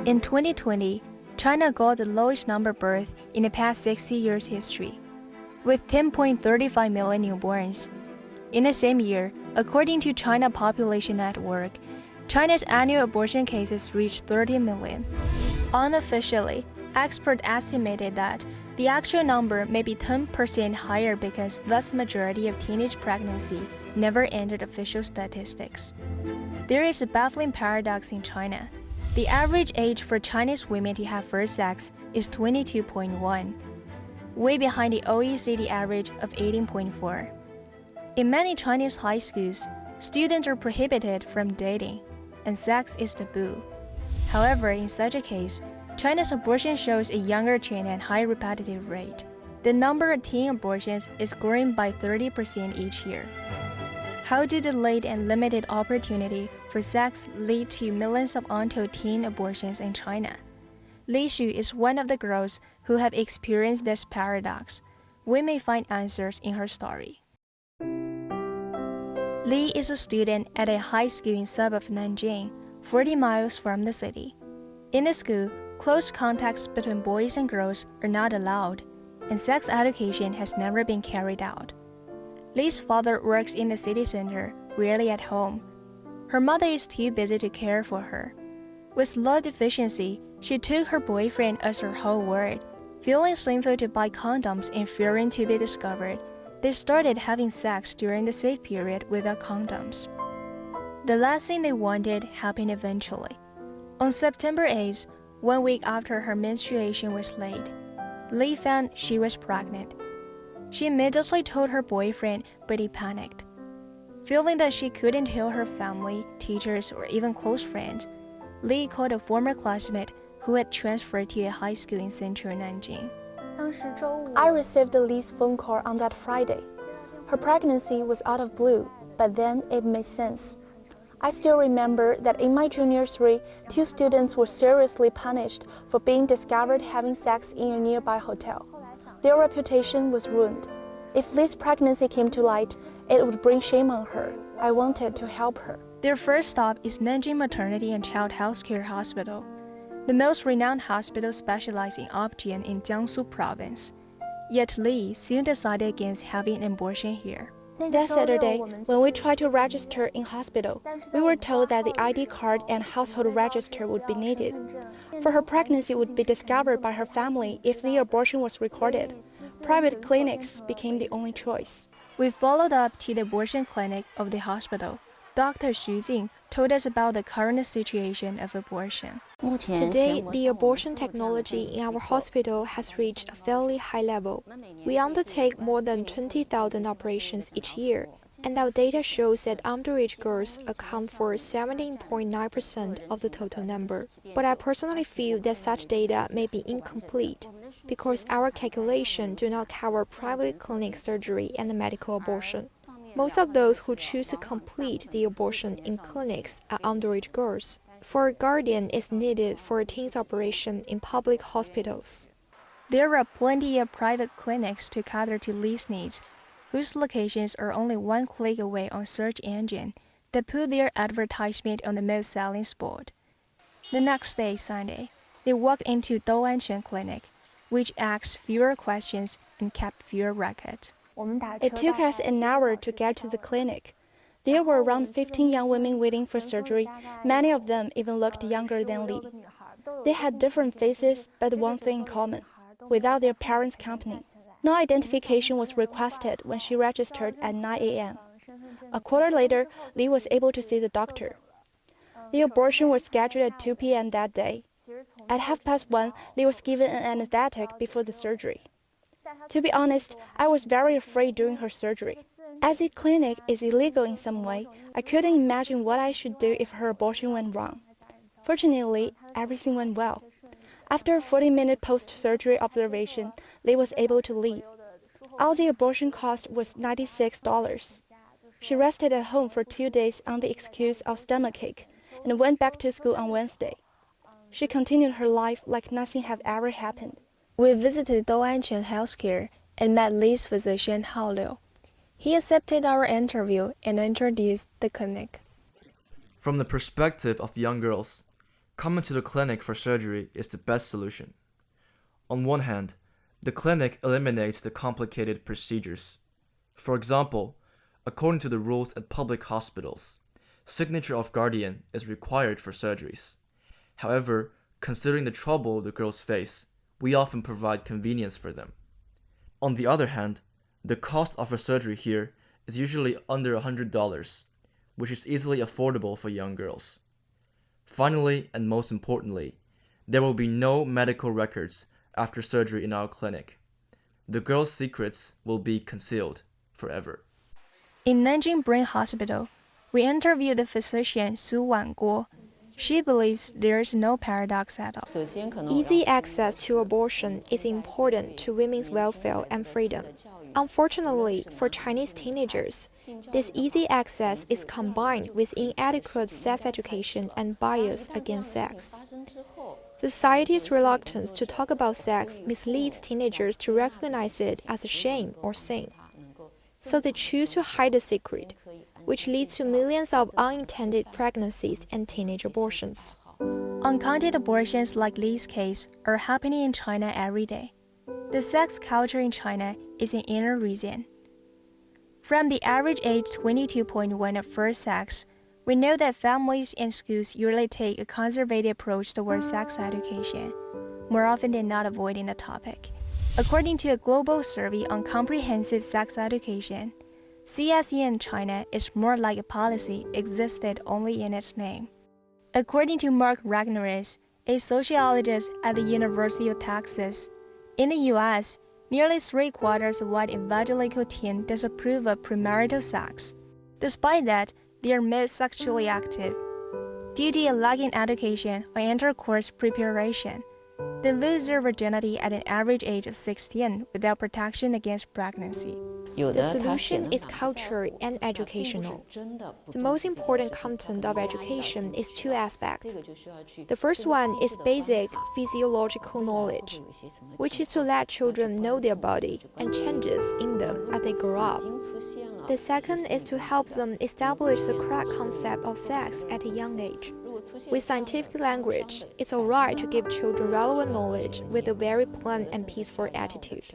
In 2020, China got the lowest number of births in the past 60 years' history, with 10.35 million newborns. In the same year, according to China Population Network, China's annual abortion cases reached 30 million. Unofficially, experts estimated that the actual number may be 10% higher because the vast majority of teenage pregnancy never entered official statistics. There is a baffling paradox in China. The average age for Chinese women to have first sex is 22.1, way behind the OECD average of 18.4. In many Chinese high schools, students are prohibited from dating, and sex is taboo. However, in such a case, China's abortion shows a younger trend and high repetitive rate. The number of teen abortions is growing by 30% each year. How do the late and limited opportunity for sex lead to millions of untold teen abortions in China? Li Xu is one of the girls who have experienced this paradox. We may find answers in her story. Li is a student at a high school in suburb of Nanjing, 40 miles from the city. In the school, close contacts between boys and girls are not allowed, and sex education has never been carried out. Li's father works in the city center, rarely at home. Her mother is too busy to care for her. With love deficiency, she took her boyfriend as her whole world. Feeling shameful to buy condoms and fearing to be discovered, they started having sex during the safe period without condoms. The last thing they wanted happened eventually. On September 8th, 1 week after her menstruation was late, Li found she was pregnant. She immediately told her boyfriend, but he panicked. Feeling that she couldn't tell her family, teachers, or even close friends, Li called a former classmate who had transferred to a high school in central Nanjing. I received Li's phone call on that Friday. Her pregnancy was out of blue, but then it made sense. I still remember that in my junior 3, 2 students were seriously punished for being discovered having sex in a nearby hotel. Their reputation was ruined. If Li's pregnancy came to light, it would bring shame on her. I wanted to help her. Their first stop is Nanjing Maternity and Child Healthcare Hospital, the most renowned hospital specializing in obgyn in Jiangsu province. Yet Li soon decided against having an abortion here. That Saturday, when we tried to register in hospital, we were told that the ID card and household register would be needed. For her pregnancy would be discovered by her family if the abortion was recorded. Private clinics became the only choice. We followed up to the abortion clinic of the hospital. Dr. Xu Jing told us about the current situation of abortion. Today, the abortion technology in our hospital has reached a fairly high level. We undertake more than 20,000 operations each year, and our data shows that underage girls account for 17.9% of the total number. But I personally feel that such data may be incomplete, because our calculations do not cover private clinic surgery and medical abortion. Most of those who choose to complete the abortion in clinics are underage girls, for a guardian is needed for a teen's operation in public hospitals. There are plenty of private clinics to cater to Li's needs, whose locations are only 1 click away on search engine that put their advertisement on the most selling spot. The next day, Sunday, they walked into Douanquan Clinic, which asked fewer questions and kept fewer records. It took us an hour to get to the clinic. There were around 15 young women waiting for surgery. Many of them even looked younger than Li. They had different faces, but one thing in common: without their parents' company. No identification was requested when she registered at 9 a.m. A quarter later, Li was able to see the doctor. The abortion was scheduled at 2 p.m. that day. At 1:30, Li was given an anesthetic before the surgery. To be honest, I was very afraid during her surgery. As the clinic is illegal in some way, I couldn't imagine what I should do if her abortion went wrong. Fortunately, everything went well. After a 40-minute post-surgery observation, Li was able to leave. All the abortion cost was $96. She rested at home for 2 days on the excuse of stomachache and went back to school on Wednesday. She continued her life like nothing had ever happened. We visited Douanquan Healthcare and met Li's physician Hao Liu. He accepted our interview and introduced the clinic. From the perspective of young girls, Coming to the clinic for surgery is the best solution. On one hand, the clinic eliminates the complicated procedures. For example, according to the rules at public hospitals, signature of guardian is required for surgeries. However, considering the trouble the girls face, we often provide convenience for them. On the other hand, the cost of a surgery here is usually under $100, which is easily affordable for young girls. Finally, and most importantly, there will be no medical records after surgery in our clinic. The girls' secrets will be concealed forever. In Nanjing Brain Hospital, we interviewed the physician Su Wanguo. She believes there is no paradox at all. Easy access to abortion is important to women's welfare and freedom. Unfortunately, for Chinese teenagers, this easy access is combined with inadequate sex education and bias against sex. Society's reluctance to talk about sex misleads teenagers to recognize it as a shame or sin. So they choose to hide the secret, which leads to millions of unintended pregnancies and teenage abortions. Uncounted abortions like Li's case are happening in China every day. The sex culture in China is an inner reason. From the average age 22.1 of first sex, we know that families and schools usually take a conservative approach towards sex education, more often than not avoiding the topic. According to a global survey on comprehensive sex education, CSE in China is more like a policy existed only in its name. According to Mark Ragnaris, a sociologist at the University of Texas, in the US, nearly 3/4 of white evangelical teens disapprove of premarital sex. Despite that, they are most sexually active. Due to a lacking education or intercourse preparation, they lose their virginity at an average age of 16 without protection against pregnancy. The solution is cultural and educational. The most important content of education is two aspects. The first one is basic physiological knowledge, which is to let children know their body and changes in them as they grow up. The second is to help them establish the correct concept of sex at a young age. With scientific language, it's alright to give children relevant knowledge with a very plain and peaceful attitude.